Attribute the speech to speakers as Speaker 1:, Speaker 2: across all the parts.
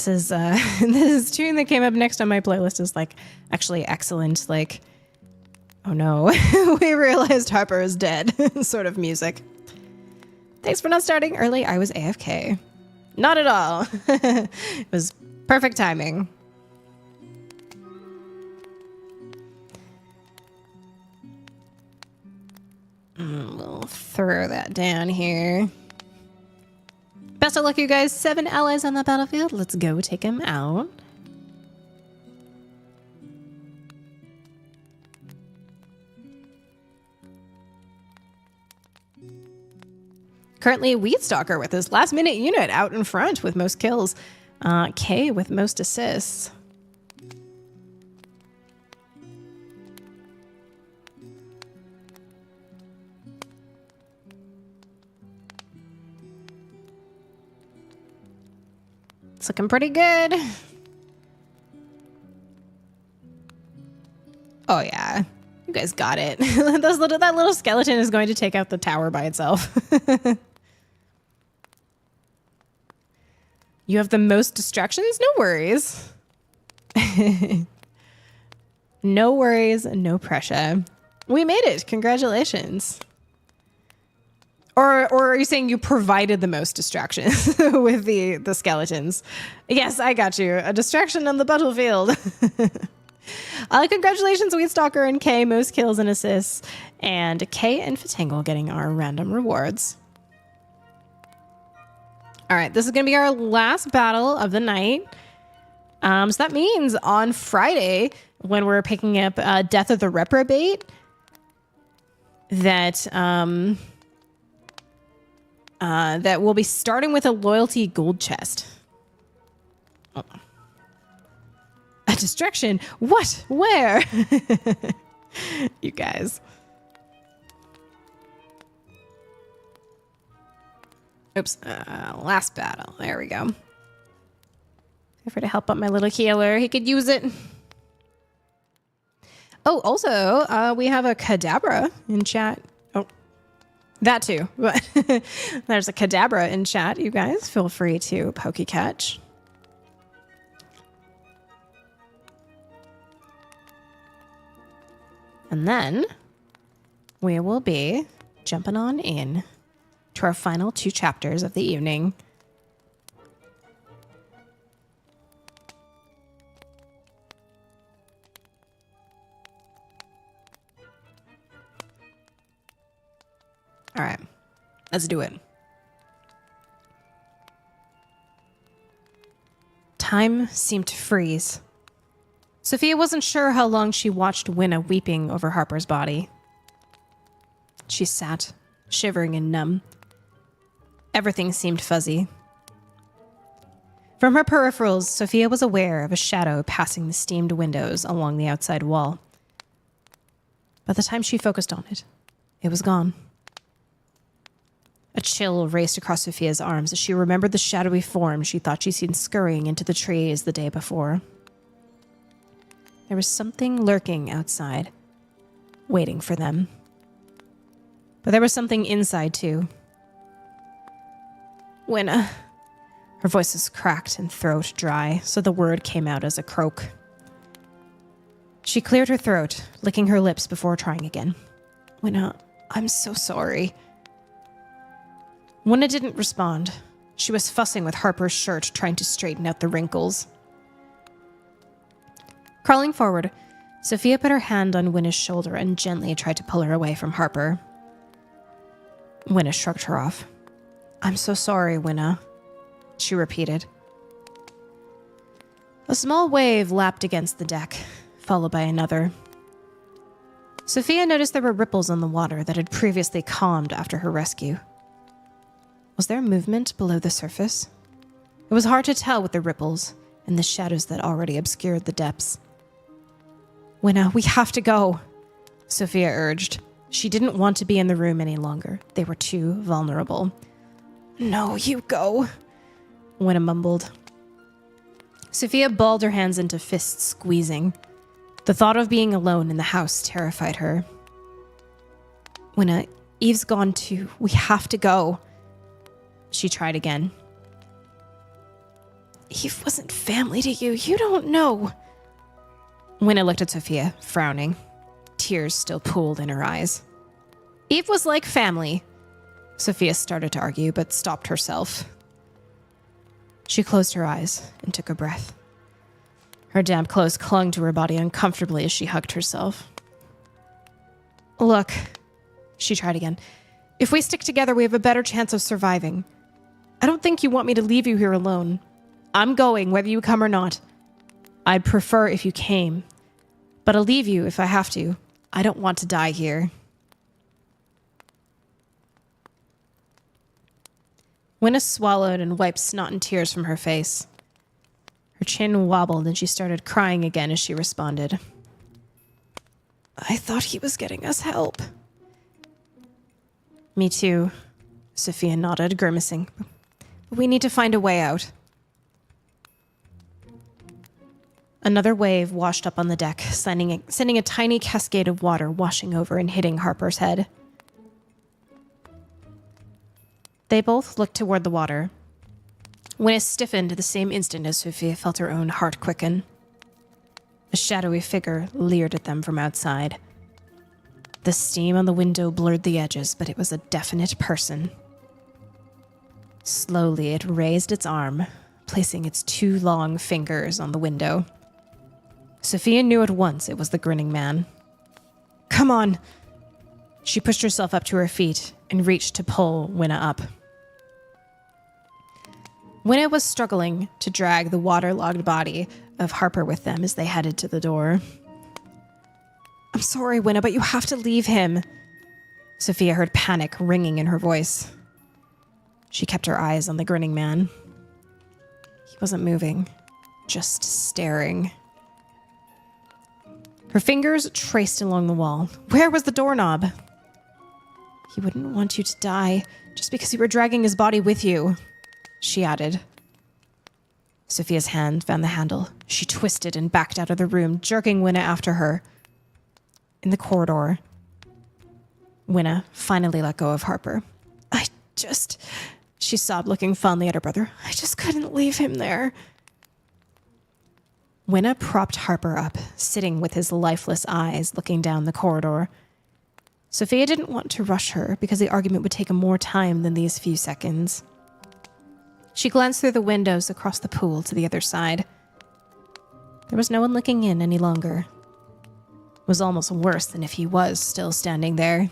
Speaker 1: This tune that came up next on my playlist is like actually excellent. Like, oh no, we realized Harper is dead sort of music. Thanks for not starting early. I was AFK. Not at all. It was perfect timing. We'll throw that down here. Best of luck, you guys. 7 allies on the battlefield. Let's go take them out. Currently, Weedstalker with his last minute unit out in front with most kills. Kay with most assists. It's looking pretty good. Oh yeah, you guys got it. That little skeleton is going to take out the tower by itself. You have the most distractions? No worries. No worries, no pressure. We made it. Congratulations. Or are you saying you provided the most distractions with the skeletons? Yes, I got you. A distraction on the battlefield. Congratulations, Weedstalker and Kay, most kills and assists. And Kay and Fatangle getting our random rewards. All right, this is going to be our last battle of the night. So that means on Friday, when we're picking up Death of the Reprobate, that we'll be starting with a loyalty gold chest. Oh. A distraction? What? Where? You guys. Oops. Last battle. There we go. Feel free to help out my little healer. He could use it. Oh, also, we have a Kadabra in chat. Oh, that too. But there's a Kadabra in chat. You guys feel free to pokey catch. And then we will be jumping on in to our final 2 chapters of the evening. All right, let's do it. Time seemed to freeze. Sophia wasn't sure how long she watched Winna weeping over Harper's body. She sat, shivering and numb. Everything seemed fuzzy. From her peripherals, Sophia was aware of a shadow passing the steamed windows along the outside wall. By the time she focused on it, it was gone. A chill raced across Sophia's arms as she remembered the shadowy form she thought she'd seen scurrying into the trees the day before. There was something lurking outside, waiting for them. But there was something inside, too. Winna. Her voice was cracked and throat dry, so the word came out as a croak. She cleared her throat, licking her lips before trying again. Winna, I'm so sorry. Winna didn't respond. She was fussing with Harper's shirt, trying to straighten out the wrinkles. Crawling forward, Sophia put her hand on Winna's shoulder and gently tried to pull her away from Harper. Winna shrugged her off. I'm so sorry, Winna, she repeated. A small wave lapped against the deck, followed by another. Sophia noticed there were ripples on the water that had previously calmed after her rescue. Was there movement below the surface? It was hard to tell with the ripples and the shadows that already obscured the depths. Winna, we have to go, Sophia urged. She didn't want to be in the room any longer. They were too vulnerable. No, you go, Winna mumbled. Sophia balled her hands into fists, squeezing. The thought of being alone in the house terrified her. Winna, Eve's gone too. We have to go. She tried again. Eve wasn't family to you. You don't know. Winna looked at Sophia, frowning. Tears still pooled in her eyes. Eve was like family. Sophia started to argue, but stopped herself. She closed her eyes and took a breath. Her damp clothes clung to her body uncomfortably as she hugged herself. Look, she tried again. If we stick together, we have a better chance of surviving. I don't think you want me to leave you here alone. I'm going, whether you come or not. I'd prefer if you came, but I'll leave you if I have to. I don't want to die here. Winna swallowed and wiped snot and tears from her face. Her chin wobbled and she started crying again as she responded. I thought he was getting us help. Me too, Sophia nodded, grimacing. But we need to find a way out. Another wave washed up on the deck, sending a tiny cascade of water washing over and hitting Harper's head. They both looked toward the water. Winna stiffened the same instant as Sophia felt her own heart quicken. A shadowy figure leered at them from outside. The steam on the window blurred the edges, but it was a definite person. Slowly, it raised its arm, placing its 2 long fingers on the window. Sophia knew at once it was the grinning man. Come on! She pushed herself up to her feet and reached to pull Winna up. Winna was struggling to drag the waterlogged body of Harper with them as they headed to the door. I'm sorry, Winna, but you have to leave him. Sophia heard panic ringing in her voice. She kept her eyes on the grinning man. He wasn't moving, just staring. Her fingers traced along the wall. Where was the doorknob? He wouldn't want you to die just because you were dragging his body with you, she added. Sophia's hand found the handle. She twisted and backed out of the room, jerking Winna after her. In the corridor, Winna finally let go of Harper. She sobbed, looking fondly at her brother. I just couldn't leave him there. Winna propped Harper up, sitting with his lifeless eyes looking down the corridor. Sophia didn't want to rush her because the argument would take more time than these few seconds. She glanced through the windows across the pool to the other side. There was no one looking in any longer. It was almost worse than if he was still standing there.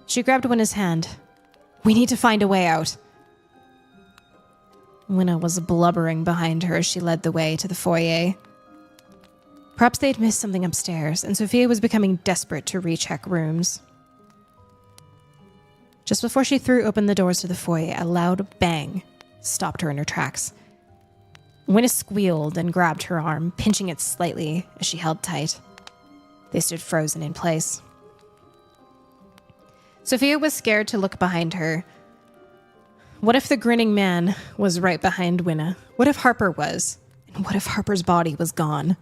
Speaker 1: She grabbed Winna's hand. We need to find a way out. Winna was blubbering behind her as she led the way to the foyer. Perhaps they'd missed something upstairs, and Sophia was becoming desperate to recheck rooms. Just before she threw open the doors to the foyer, a loud bang stopped her in her tracks. Winna squealed and grabbed her arm, pinching it slightly as she held tight. They stood frozen in place. Sophia was scared to look behind her. What if the grinning man was right behind Winna? What if Harper was? And what if Harper's body was gone?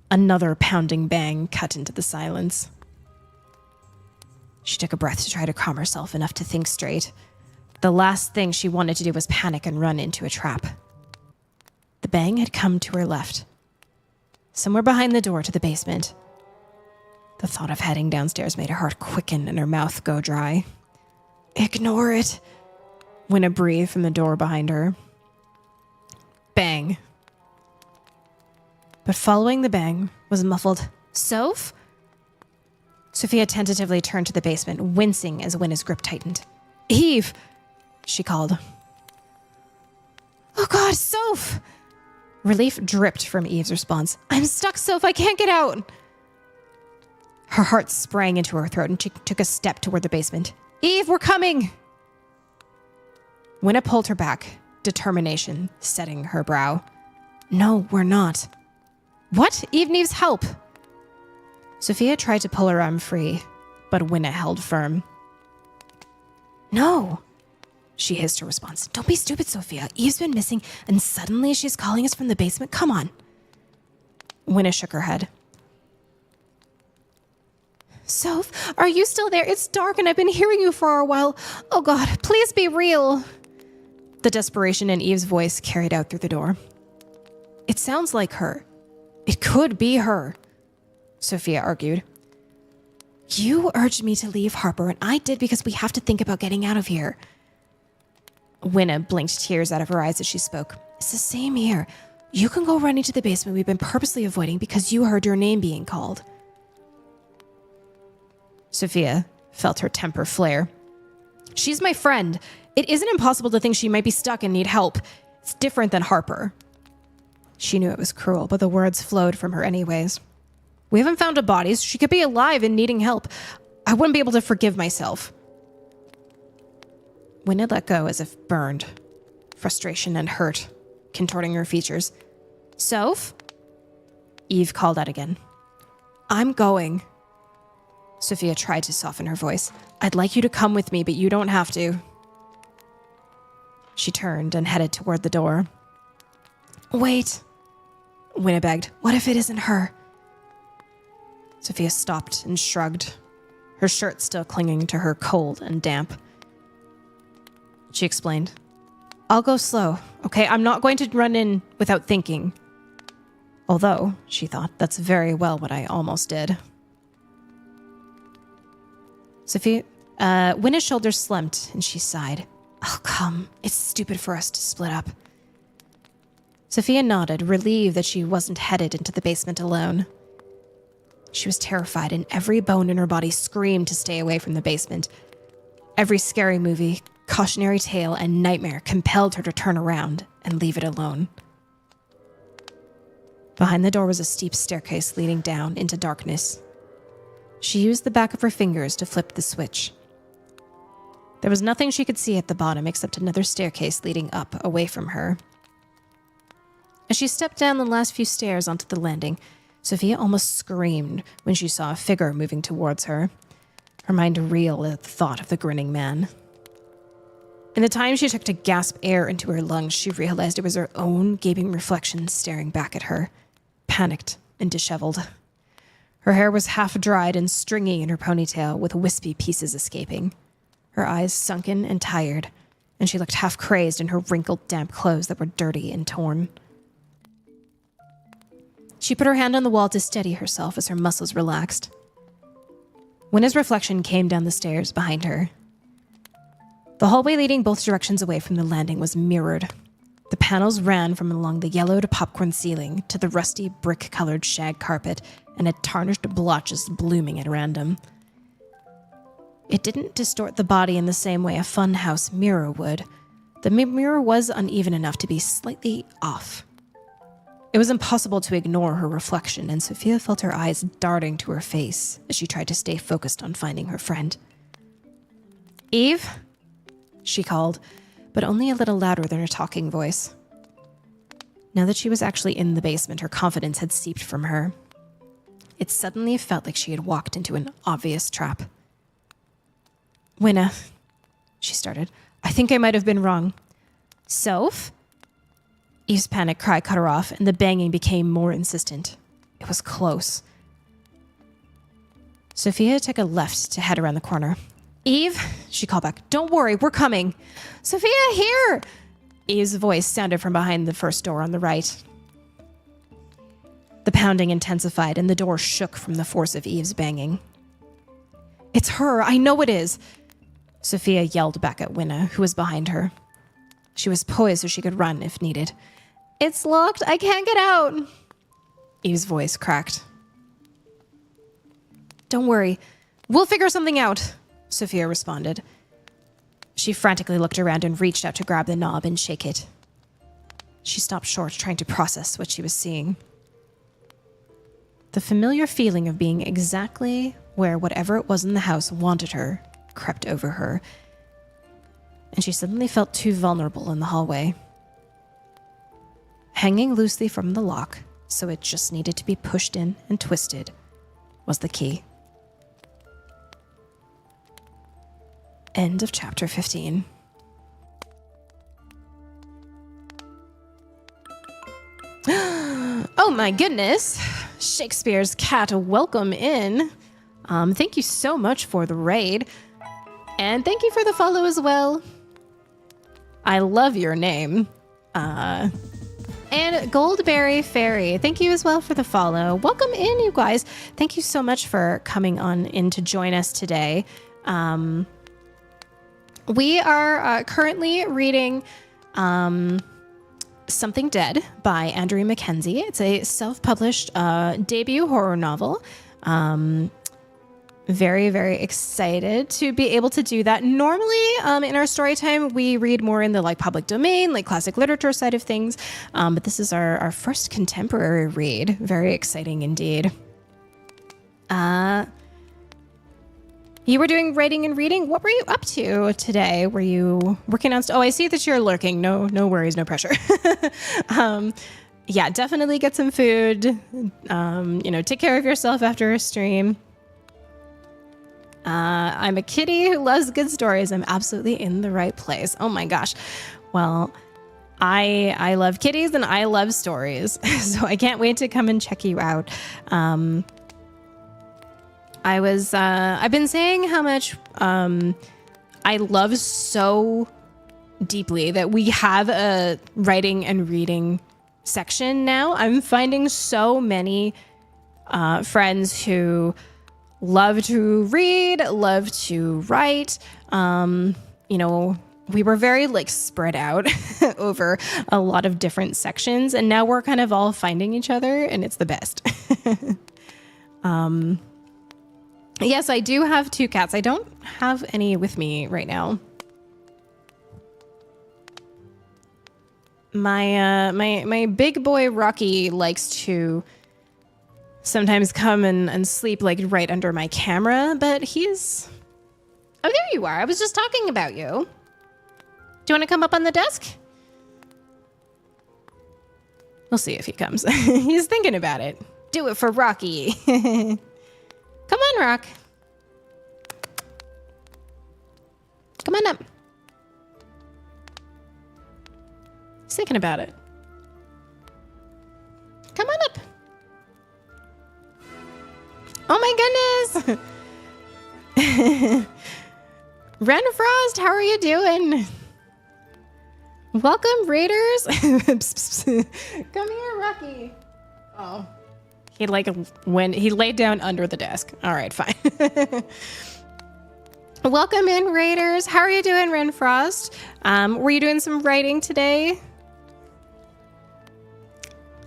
Speaker 1: Another pounding bang cut into the silence. She took a breath to try to calm herself enough to think straight. The last thing she wanted to do was panic and run into a trap. The bang had come to her left, somewhere behind the door to the basement. The thought of heading downstairs made her heart quicken and her mouth go dry. Ignore it, Winna breathed from the door behind her. Bang. But following the bang was a muffled, Soph? Sophia tentatively turned to the basement, wincing as Winna's grip tightened. Eve, she called. Oh God, Soph! Relief dripped from Eve's response. I'm stuck, Soph, I can't get out. Her heart sprang into her throat and she took a step toward the basement. Eve, we're coming! Winna pulled her back, determination setting her brow. No, we're not. What? Eve needs help. Sophia tried to pull her arm free, but Winna held firm. No, she hissed her response. Don't be stupid, Sophia. Eve's been missing, and suddenly she's calling us from the basement. Come on. Winna shook her head. Soph, are you still there? It's dark and I've been hearing you for a while. Oh God, please be real. The desperation in Eve's voice carried out through the door. It sounds like her. It could be her, Sophia argued. You urged me to leave, Harper, and I did because we have to think about getting out of here. Winna blinked tears out of her eyes as she spoke. It's the same here. You can go running to the basement we've been purposely avoiding because you heard your name being called. Sophia felt her temper flare. She's my friend. It isn't impossible to think she might be stuck and need help. It's different than Harper. She knew it was cruel, but the words flowed from her anyways. We haven't found a body, so she could be alive and needing help. I wouldn't be able to forgive myself. Winna let go as if burned. Frustration and hurt contorting her features. Soph? Eve called out again. I'm going. Sophia tried to soften her voice. I'd like you to come with me, but you don't have to. She turned and headed toward the door. Wait, Winna begged. What if it isn't her? Sophia stopped and shrugged, her shirt still clinging to her cold and damp. She explained. I'll go slow, okay? I'm not going to run in without thinking. Although, she thought, that's very well what I almost did. Sophia, Winna's shoulders slumped and she sighed. Oh, come. It's stupid for us to split up. Sophia nodded, relieved that she wasn't headed into the basement alone. She was terrified and every bone in her body screamed to stay away from the basement. Every scary movie, cautionary tale, and nightmare compelled her to turn around and leave it alone. Behind the door was a steep staircase leading down into darkness. She used the back of her fingers to flip the switch. There was nothing she could see at the bottom except another staircase leading up away from her. As she stepped down the last few stairs onto the landing, Sophia almost screamed when she saw a figure moving towards her. Her mind reeled at the thought of the grinning man. In the time she took to gasp air into her lungs, she realized it was her own gaping reflection staring back at her, panicked and disheveled. Her hair was half dried and stringy in her ponytail, with wispy pieces escaping. Her eyes sunken and tired, and she looked half crazed in her wrinkled, damp clothes that were dirty and torn. She put her hand on the wall to steady herself as her muscles relaxed. Winna's reflection came down the stairs behind her. The hallway leading both directions away from the landing was mirrored. The panels ran from along the yellowed popcorn ceiling to the rusty brick-colored shag carpet and had tarnished blotches blooming at random. It didn't distort the body in the same way a funhouse mirror would. The mirror was uneven enough to be slightly off. It was impossible to ignore her reflection, and Sophia felt her eyes darting to her face as she tried to stay focused on finding her friend. Eve? She called, but only a little louder than her talking voice. Now that she was actually in the basement, her confidence had seeped from her. It suddenly felt like she had walked into an obvious trap. Winna, she started. I think I might have been wrong. Soph? Eve's panic cry cut her off, and the banging became more insistent. It was close. Sophia took a left to head around the corner. Eve, she called back. Don't worry, we're coming. Sophia, here! Eve's voice sounded from behind the first door on the right. The pounding intensified, and the door shook from the force of Eve's banging. It's her, I know it is! Sophia yelled back at Winna, who was behind her. She was poised so she could run if needed. It's locked, I can't get out! Eve's voice cracked. Don't worry, we'll figure something out, Sophia responded. She frantically looked around and reached out to grab the knob and shake it. She stopped short, trying to process what she was seeing. The familiar feeling of being exactly where whatever it was in the house wanted her crept over her, and she suddenly felt too vulnerable in the hallway. Hanging loosely from the lock, so it just needed to be pushed in and twisted, was the key. End of chapter 15. Oh my goodness! Shakespeare's cat, welcome in. Thank you so much for the raid. And thank you for the follow as well. I love your name. And Goldberry Fairy, thank you as well for the follow. Welcome in, you guys. Thank you so much for coming on in to join us today. We are currently reading Something Dead by Andrea Mackenzie. It's a self-published debut horror novel. Very, very excited to be able to do that. Normally, in our story time, we read more in the like public domain, like classic literature side of things. But this is our first contemporary read. Very exciting indeed. You were doing writing and reading. What were you up to today? Were you working on? Oh, I see that you're lurking. No worries, no pressure. Yeah, definitely get some food. Take care of yourself after a stream. I'm a kitty who loves good stories. I'm absolutely in the right place. Oh my gosh. Well, I love kitties and I love stories. So I can't wait to come and check you out. I've been saying how much I love so deeply that we have a writing and reading section now. I'm finding so many friends who love to read, love to write. We were very like spread out over a lot of different sections, and now we're kind of all finding each other, and it's the best. Yes, I do have 2 cats. I don't have any with me right now. My big boy Rocky likes to sometimes come and sleep like right under my camera, but he's... Oh, there you are. I was just talking about you. Do you want to come up on the desk? We'll see if he comes. He's thinking about it. Do it for Rocky. Come on, Rock. Come on up. He's thinking about it. Come on up. Oh my goodness. Ren Frost, how are you doing? Welcome, Raiders. Come here, Rocky. Oh. He laid down under the desk. All right, fine. Welcome in, Raiders. How are you doing, Ren Frost? Were you doing some writing today?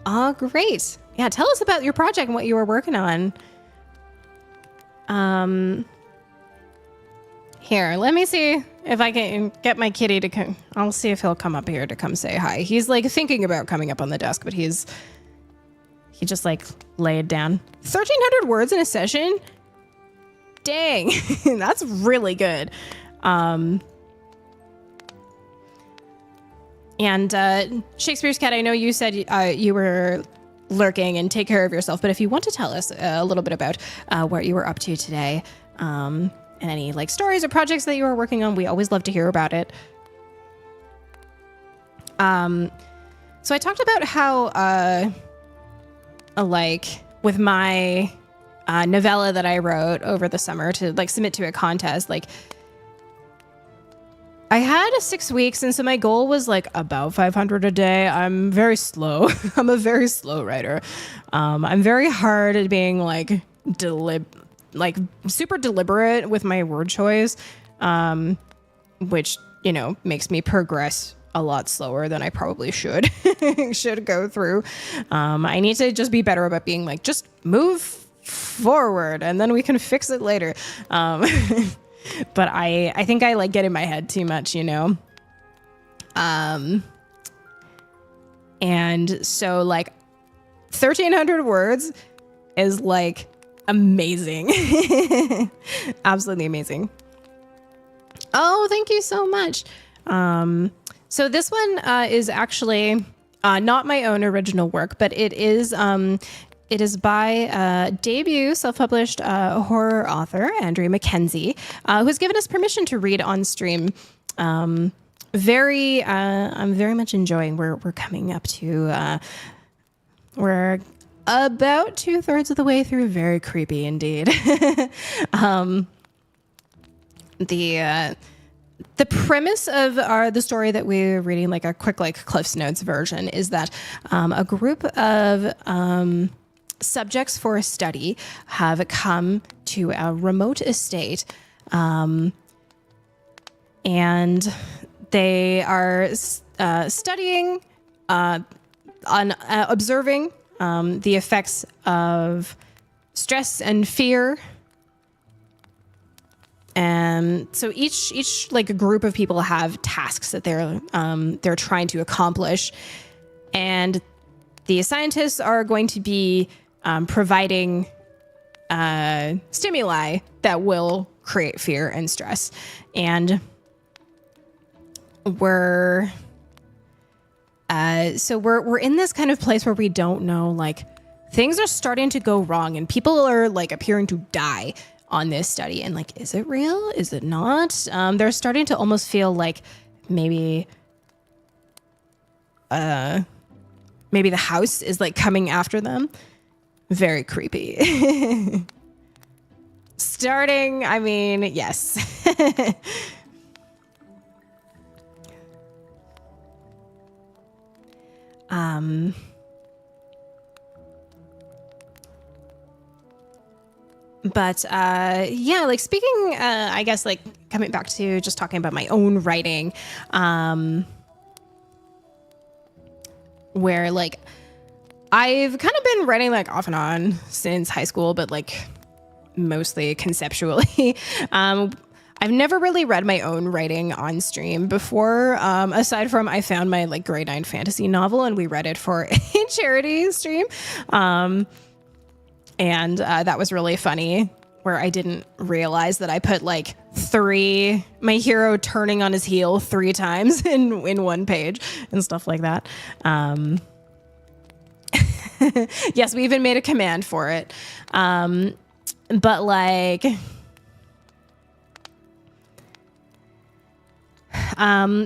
Speaker 1: Oh, great. Yeah, tell us about your project and what you were working on. Here, let me see if I can get my kitty to come. I'll see if he'll come up here to come say hi. He's like thinking about coming up on the desk, but he just like laid down. 1,300 words in a session? Dang, that's really good. And Shakespeare's Cat, I know you said you were lurking and take care of yourself, but if you want to tell us a little bit about what you were up to today, and any like stories or projects that you were working on, we always love to hear about it. So I talked about how like with my novella that I wrote over the summer to like submit to a contest, like I had 6 weeks, and so my goal was like about 500 a day. I'm very slow. I'm a very slow writer. I'm very hard at being like super deliberate with my word choice, which makes me progress a lot slower than I probably should go through. I need to just be better about being like, just move forward and then we can fix it later. But I think I like get in my head too much, and so like 1,300 words is like amazing. Absolutely amazing. Oh, thank you so much. So this one is actually not my own original work, but it is by debut self-published horror author Andrea Mackenzie, who's given us permission to read on stream. I'm very much enjoying. We're coming up to we're about 2/3 of the way through. Very creepy indeed. the premise of the story that we're reading, like a quick like Cliff's Notes version, is that a group of subjects for a study have come to a remote estate, and they are studying on observing the effects of stress and fear. And so each like a group of people have tasks that they're trying to accomplish, and the scientists are going to be providing stimuli that will create fear and stress. And we're in this kind of place where we don't know, like, things are starting to go wrong and people are like appearing to die on this study. And like, is it real? Is it not? They're starting to almost feel like maybe the house is like coming after them. Very creepy. Starting, I mean, yes. But yeah, like speaking, I guess like coming back to just talking about my own writing, where like I've kind of been writing like off and on since high school, but like mostly conceptually. I've never really read my own writing on stream before, aside from I found my like grade 9 fantasy novel and we read it for a charity stream. And that was really funny, where I didn't realize that I put like my hero turning on his heel 3 times in one page and stuff like that. Yes, we even made a command for it. But like,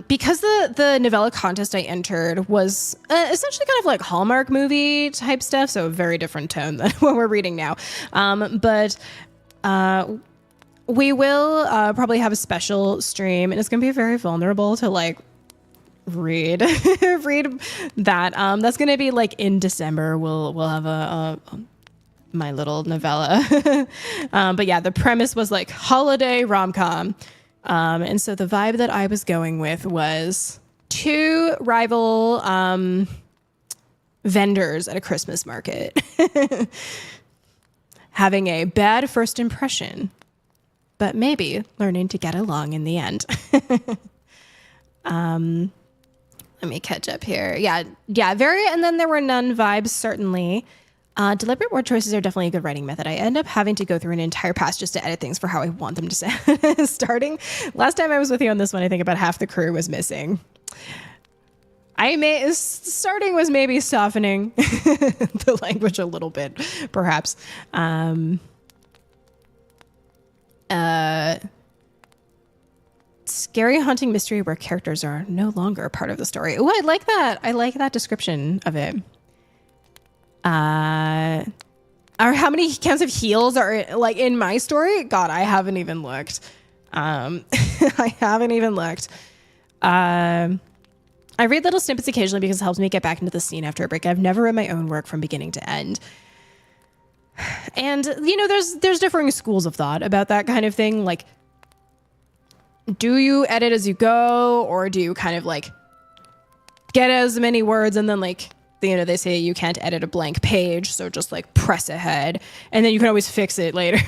Speaker 1: because the novella contest I entered was essentially kind of like Hallmark movie type stuff, so a very different tone than what we're reading now. But we will probably have a special stream, and it's going to be very vulnerable to like read that. That's going to be like in December. We'll have my little novella. But yeah, the premise was like holiday rom-com. And so the vibe that I was going with was 2 rival vendors at a Christmas market having a bad first impression, but maybe learning to get along in the end. Let me catch up here. Yeah, very, and then there were none vibes, certainly. Deliberate word choices are definitely a good writing method. I end up having to go through an entire pass just to edit things for how I want them to sound. Starting last time I was with you on this one, I think about half the crew was missing. Starting was maybe softening the language a little bit, perhaps. Scary haunting mystery where characters are no longer a part of the story. Oh, I like that. I like that description of it. Or how many counts of heels are like in my story? God, I haven't even looked. I haven't even looked. I read little snippets occasionally because it helps me get back into the scene after a break. I've never read my own work from beginning to end. And, you know, there's differing schools of thought about that kind of thing. Like, do you edit as you go, or do you kind of like get as many words and then like, you know, they say you can't edit a blank page, so just like press ahead and then you can always fix it later.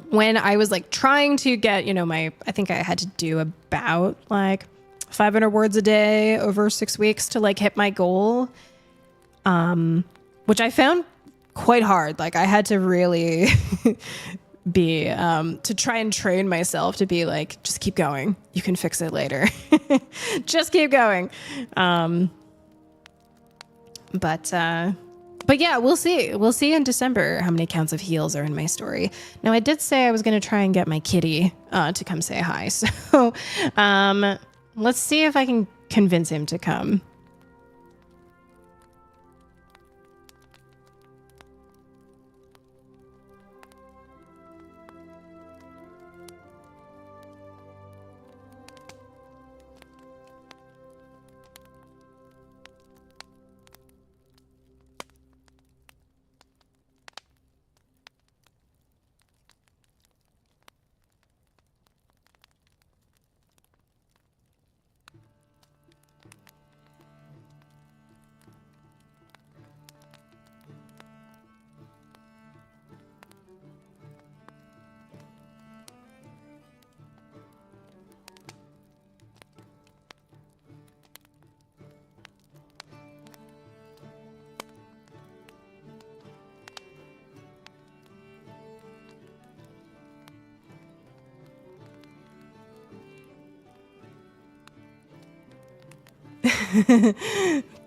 Speaker 1: When I was like trying to get, you know, I think I had to do about like 500 words a day over 6 weeks to like hit my goal, which I found quite hard. Like I had to really be to try and train myself to be like, just keep going, you can fix it later. Just keep going. But yeah, we'll see in December how many counts of heels are in my story. Now, I did say I was going to try and get my kitty to come say hi, so let's see if I can convince him to come.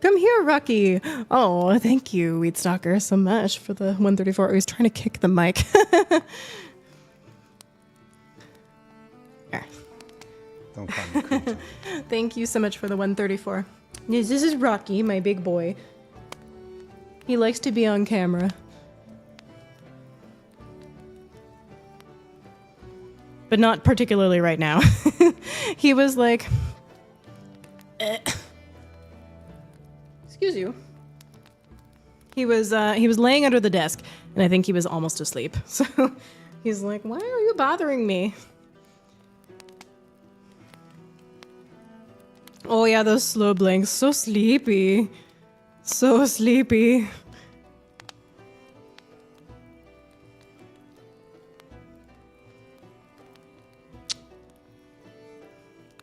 Speaker 1: Come here, Rocky. Oh, thank you, Weed Stalker, so much for the 134. He's trying to kick the mic. Here.
Speaker 2: Don't call me creature.
Speaker 1: Thank you so much for the 134. Yes, this is Rocky, my big boy. He likes to be on camera. But not particularly right now. He was like... Excuse you. He was laying under the desk, and I think he was almost asleep. So he's like, why are you bothering me? Oh yeah, those slow blinks. So sleepy. So sleepy.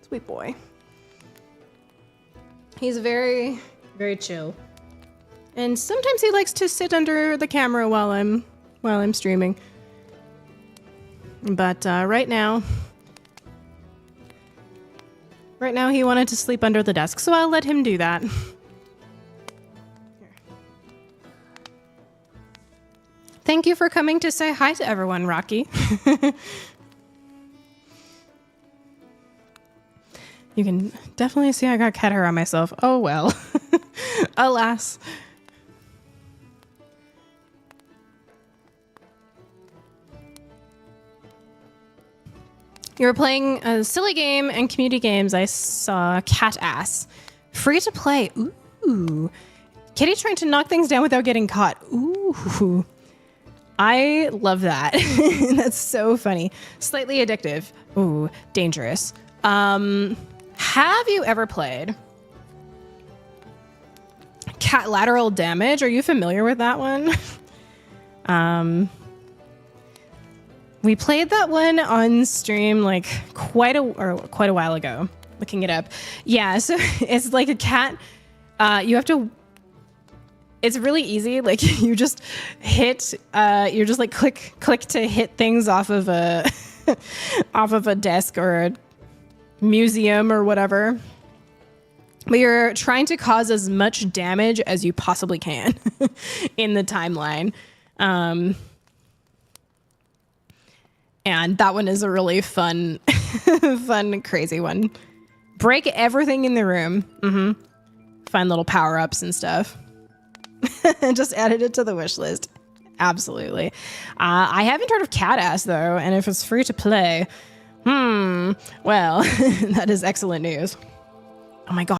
Speaker 1: Sweet boy. He's very, very chill. And sometimes he likes to sit under the camera while I'm streaming. But right now he wanted to sleep under the desk, so I'll let him do that. Here. Thank you for coming to say hi to everyone, Rocky. You can definitely see I got cat hair on myself. Oh well. Alas. You were playing a silly game and community games. I saw Cat Ass. Free to play. Ooh. Kitty trying to knock things down without getting caught. Ooh. I love that. That's so funny. Slightly addictive. Ooh, dangerous. Have you ever played Cat Lateral Damage? Are you familiar with that one? We played that one on stream like quite a while ago. Looking it up. Yeah, so it's like a cat. You have to. It's really easy. Like you just hit. You're just like click to hit things off of a off of a desk or a museum or whatever. But you're trying to cause as much damage as you possibly can in the timeline. And that one is a really fun, crazy one. Break everything in the room. Mm-hmm. Find little power-ups and stuff. Just added it to the wish list. Absolutely. I haven't heard of Cat Ass, though, and if it's free to play, well, that is excellent news. Oh my god.